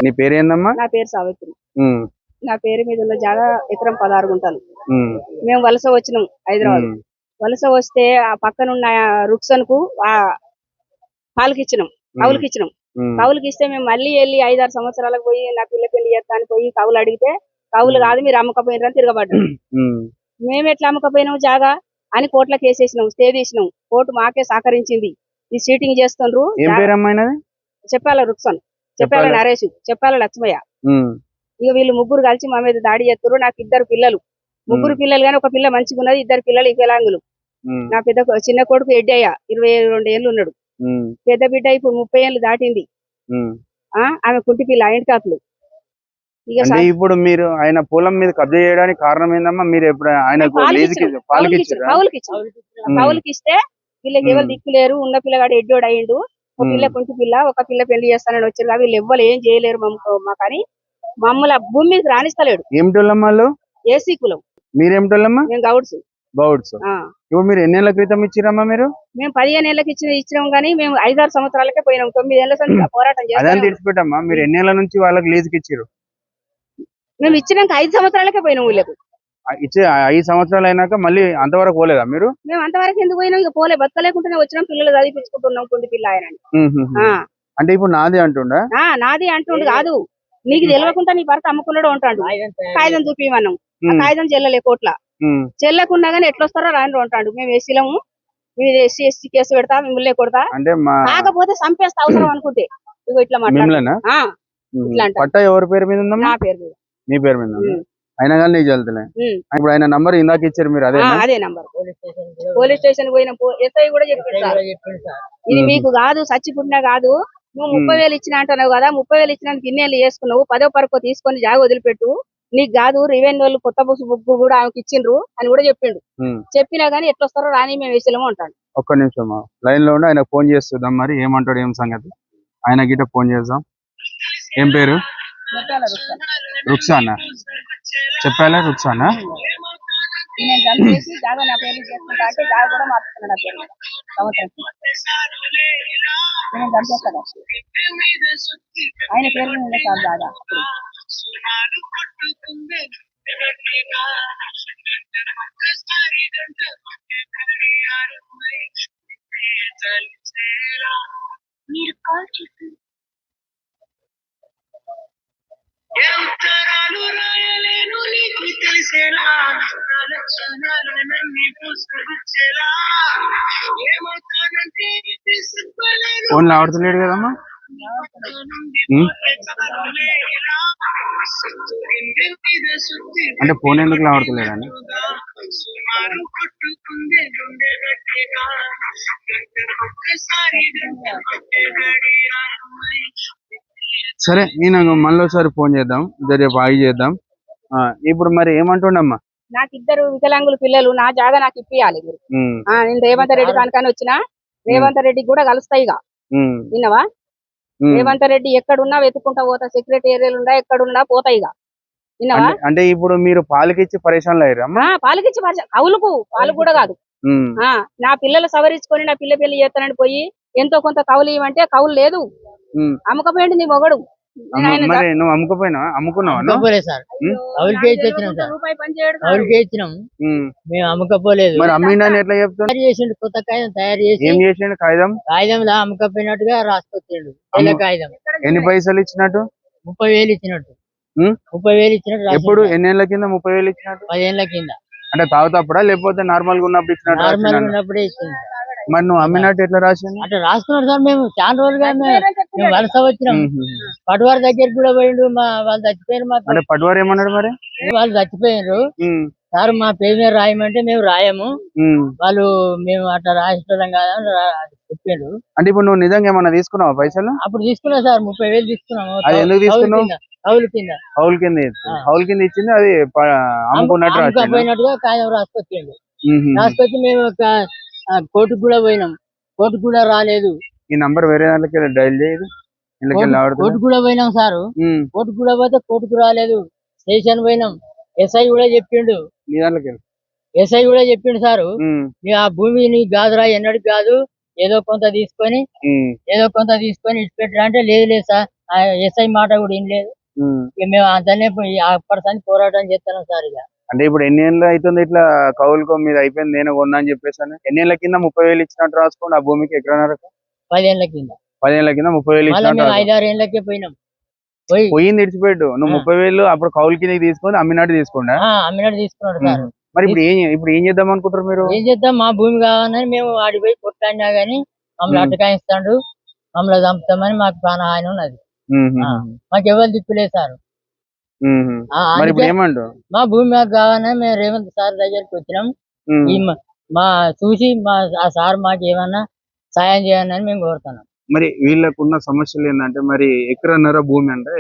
నీ పేరేందమ్మా? నా పేరు సావిత్రి. నా పేరు మీద ఉన్న జాగా ఎకరం 16 గుంటలు. మేము వలస వచ్చినాం హైదరాబాద్. వలస వస్తే ఆ పక్కనున్న రుక్సన్ కు పాలకి ఇచ్చినాం, కౌలుకి ఇచ్చినాం. కౌలుకి ఇస్తే మేము మళ్ళీ వెళ్ళి 5-6 సంవత్సరాలకు పోయి నా పిల్ల పెళ్లి చేస్తాను పోయి కౌలు అడిగితే కౌలు కాదు మీరు అమ్మకపోయినారని తిరగబడ్డాం. మేము ఎట్లా అమ్మకపోయినాం జాగా అని కోర్టులో కేసేసినాం, స్టే తీసినాం. కోర్టు మాకే సహకరించింది. ఈ సీటింగ్ చేస్తుండ్రు. చెప్పాల రుక్సన్, చెప్పాల నరేష్, చెప్పాల లక్ష్మయ్య. ఇక వీళ్ళు ముగ్గురు కలిసి మా మీద దాడి చేస్తారు. నాకు 2 పిల్లలు, ముగ్గురు పిల్లలు గానీ ఒక పిల్ల మంచిగా ఉన్నది, 2 పిల్లలు వికలాంగులు. నా చిన్న కొడుకు ఎడ్డయ్య 22 ఏళ్ళు ఉన్నాడు. పెద్ద బిడ్డ ఇప్పుడు 30 ఏళ్ళు దాటింది. ఆమె కుంటి పిల్ల హ్యాండిక్యాప్లు. ఇప్పుడు మీరు ఆయన పొలం మీద కబ్జా చేయడానికి కారణం ఏందమ్మా? మీరు ఎప్పుడు కౌలుకి ఇస్తే వీళ్ళకి ఎవరు దిక్కులేరు. ఉన్న పిల్లగాడు ఎడ్డోడు అయ్యిండు. ఒక పిల్ల కుంటి పిల్ల, ఒక పిల్ల పెళ్లి చేస్తానని వచ్చారు. వీళ్ళు ఎవ్వరు ఏం చేయలేరు మాకని మమ్మల్ని భూమి మీద రాణిస్తలేడు. ఏమిటోళ్ళమ్మా? ఏసీ కులం. మీరేమిటోళ్ళమ్మా? మేము గౌడ్స్. ఇప్పుడు మీరు ఎన్ని ఏళ్ల క్రితం ఇచ్చిరమ్మా? మీరు మేము 15 ఏళ్ళకి ఇచ్చినాం కానీ మేము 5-6 సంవత్సరాలకే పోయినాం. 9 ఏళ్ల పోరాటం చేస్తాం. తీర్చిపెట్టమ్మా, మీరు ఎన్ని ఏళ్ల నుంచి వాళ్ళకి లీజుకి ఇచ్చారు? మేము ఇచ్చినాక 5 సంవత్సరాలకే పోయినాం. వీళ్ళకు ఇచ్చే 5 సంవత్సరాలు అయినాక మళ్ళీ అంతవరకు పోలేదా మీరు? మేము అంతవరకు ఎందుకు పోయినాం? ఇక పోలే, బతకలేకుండానే వచ్చినాం. పిల్లలు చదివించుకుంటున్నాం. కుంటి పిల్ల ఆయన అంటే ఇప్పుడు నాది అంటుండా? నాది అంటుండు కాదు, నీకు తెలియకుండా నీ భర్త అమ్ముకున్నాడు అంటాడు. కాగితం చూపిమన్నాం, ఆ కాగితం చెల్లలే కోట్ల. చెల్లకుండా గానీ ఎట్లొస్తారో రాని అంటాడు. మేము ఎస్సీలము, మీరు ఎస్సీ ఎస్టీ కేసు పెడతా, మిమ్మల్ని కొడతా, కాకపోతే చంపేస్తా అవసరం అనుకుంటే. ఇగో ఇట్లా పట్టా ఎవరి పేరు మీద ఉందా? నా పేరు మీద. నీ పేరు మీద అయినా కానీ నీకు వెళ్తలే. ఇప్పుడు ఆయన నంబర్ ఇందాక ఇచ్చారు మీరు? అదే నంబర్. పోలీస్ స్టేషన్ పోయిన ఎస్ఐ కూడా చెప్పాడు సార్, ఇది మీకు కాదు, చచ్చిపుట్టినా కాదు, నువ్వు 30,000 ఇచ్చిన అంటున్నావు కదా, 30,000 ఇచ్చినందుకు ఇన్నేళ్ళు చేసుకున్నావు, 10వ పరకో తీసుకొని జాగ వదిలిపెట్టు, నీకు కాదు రెవెన్యూ వాళ్ళు కొత్త బుక్ కూడా ఆమెకి ఇచ్చిండ్రు అని కూడా చెప్పిండు. చెప్పినా గానీ ఎట్లొస్తారో రాని మేము వేసేలేమో అంటాడు. ఒక్క నిమిషం లైన్ లో ఉండి ఆయన ఫోన్ చేస్తుందాం, మరి ఏమంటాడు ఏం సంగతి ఆయన గిట్ట ఫోన్ చేద్దాం. ఏం పేరు? రుక్సానా. చెప్పాలా? రుక్సానా. ఆయన పేరు మీద సార్ దాదా ఫోన్ ఆడుతున్నాడు కదమ్మా. అంటే ఫోన్ ఎందుకు ఆడుతలేదని? సరే నేను మళ్ళీసారి ఫోన్ చేద్దాం, రేపు ఆగి చేద్దాం. ఇప్పుడు మరి ఏమంటుండమ్మా? నాకు 2 వికలాంగుల పిల్లలు, నా జాగా నాకు ఇప్పియాలి మీరు. నేను రేవంత్ రెడ్డి కనుక వచ్చినా రేవంత్ రెడ్డి కూడా కలుస్తాయిగా, విన్నవా? రేవంత్ రెడ్డి ఎక్కడున్నా వెతుకుంటా పోతా, సెక్రటేరియల్ ఉండా ఎక్కడున్నా పోతాయిగా, విన్నవా? అంటే ఇప్పుడు మీరు పాలకిచ్చి పరేషాన్లు అయ్యారమ్మా? పాలకిచ్చి కౌలుకు, పాలు కూడా కాదు. నా పిల్లలు సవరించుకొని నా పిల్ల పెళ్లి చేస్తానని పోయి ఎంతో కొంత కౌలు ఇవ్వమంటే కౌలు లేదు, అమ్మకపోయింది నీ మొగడు. నువ్వు అమ్ముకుపోయినా? అమ్ముకున్నావా? మేము అమ్మకపోలేదు. మరి అమ్మిండని ఎట్లా చెప్తాను? చేసిండు, కొత్త కాగితం తయారు చేసి. ఏం చేసిండు? కాగితంలో అమ్మకపోయినట్టుగా రాసుకొచ్చిండు. కాగితం. ఎన్ని పైసలు ఇచ్చినట్టు? 30,000 ఇచ్చినట్టు. 30,000 ఇచ్చినట్టు. ఎప్పుడు? ఎన్ని ఏళ్ల కింద 30,000 ఇచ్చినట్టు? 10 ఏళ్ల కింద. అంటే తాగుతాప్పుడా లేకపోతే నార్మల్ గా ఉన్నప్పుడు ఇచ్చినట్టు? నార్మల్ గా ఉన్నప్పుడే ఇచ్చింది. మరి నువ్వు అమ్మినట్టు ఎట్లా రాసింది? అట్లా రాసుకున్నాడు సార్. మేము చాలా రోజులుగా మేము వలస వచ్చినాం. పటువారి దగ్గరికి కూడా పోయిండు, వాళ్ళు చచ్చిపోయారు. మాకు అంటే పటువారు ఏమన్నాడు మరి? వాళ్ళు చచ్చిపోయినారు సార్, మా పేరు మీద రాయమంటే మేము రాయము, వాళ్ళు మేము అట్లా రాసేటోళ్ళం కాదని చెప్పిండు. అంటే ఇప్పుడు నువ్వు నిజంగా ఏమన్నా తీసుకున్నావా పైసలు? అప్పుడు తీసుకున్నా సార్, 30,000 తీసుకున్నాము. అది ఎందుకు తీసుకున్నావు? కౌలు కింద. కౌలు కింద ఇచ్చింది, అది అమ్ముకున్నట్టుగా కాగితం రాసుకొచ్చిండు. రాసుకొచ్చి మేము కోర్టుకు కూడా పోయినాం, కోర్టుకు కూడా రాలేదు. ఈ నంబర్ వేరే దాంట్లోకి డైల్ చేయదు. కోర్టుకు కూడా పోయినాం సార్, కోర్టుకు కూడా పోతే కోర్టుకు రాలేదు. స్టేషన్ పోయినాం, ఎస్ఐ కూడా చెప్పిండు. ఎస్ఐ కూడా చెప్పిండు సారు, ఆ భూమి నీకు కాదురా, ఎన్నడికి కాదు, ఏదో కొంత తీసుకొని ఇచ్చిపెట్టరా అంటే లేదు లేదు సార్, ఎస్ఐ మాట కూడా ఏం లేదు. ఉమ్. ఇక మేము అంతనే అప్పటిసారి పోరాటం చేస్తున్నాం సార్. ఇక అంటే ఇప్పుడు ఎన్ని ఏళ్ళు అవుతుంది ఇట్లా కౌలుకో మీద అయిపోయింది నేను కొన్నా అని చెప్పేసి అని ఎన్ని ఏళ్ళ కింద 30,000 ఇచ్చినట్టు రాసుకోండి ఆ భూమికి ఎకరన్నరకు 10 ఏళ్ల కింద 10 ఏళ్ళ కింద 30,000 మళ్ళీ ఇచ్చినట్టు మేము రాసుకో. 5-6 ఏళ్ళకే పోయినాం. పోయి పోయింది ఇడిచిపెట్టు నువ్వు ఆ. 30,000 అప్పుడు కౌలు కింద తీసుకొని అమ్మినట్టు తీసుకుండా అమ్మినట్టు తీసుకున్నాడు సార్. మరి ఇప్పుడు ఏం చేద్దాం అనుకుంటారు మీరు? ఏం చేద్దాం, మా భూమి కావాలని మేము ఆడికి పోయి కొట్లాడినా గానీ మమ్మల్ని అటకాయిస్తాడు, మమ్మల్ని చంపుతామని మాకు ప్రాణహాని ఉన్నది. మాకు ఎవరు దిక్కులేదు సార్. మరి ఇప్పుడు అందుకే ఏమంటావు? మా భూమి మాకు కావాలని మేము రేవంత్ సార్ దగ్గరికి వచ్చినాం. ఈ మా చూసి ఆ సార్ మాకు ఏమన్నా సాయం చేయాలని మేము కోరుతున్నాం. మరి వీళ్ళకున్న సమస్యలు ఏంటంటే మరి ఎకరన్నర భూమి అంటే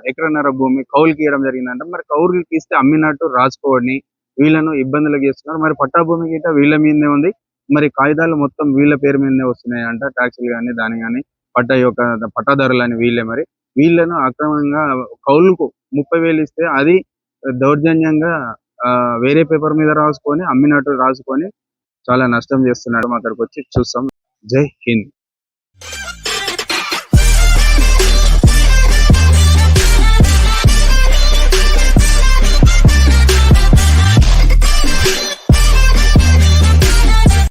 ఎకరన్నర భూమి కౌలుకి ఇవ్వడం జరిగిందంటే మరి కౌలుకి ఇస్తే అమ్మినట్టు రాసుకోవని వీళ్ళను ఇబ్బందులకు చేస్తున్నారు. మరి పట్టా భూమి గిట్ట వీళ్ళ మీదనే ఉంది. మరి కాగితాలు మొత్తం వీళ్ళ పేరు మీదనే వస్తున్నాయి అంట, ట్యాక్సీలు కానీ దాని కానీ పట్టా యొక్క పట్టాదారులు అని వీళ్ళే. మరి వీళ్ళను అక్రమంగా కౌలుకు 30,000 ఇస్తే అది దౌర్జన్యంగా వేరే పేపర్ మీద రాసుకొని అమ్మినట్టు రాసుకొని చాలా నష్టం చేస్తున్నాడు. అక్కడికి వచ్చి చూస్తాం. జై హింద్.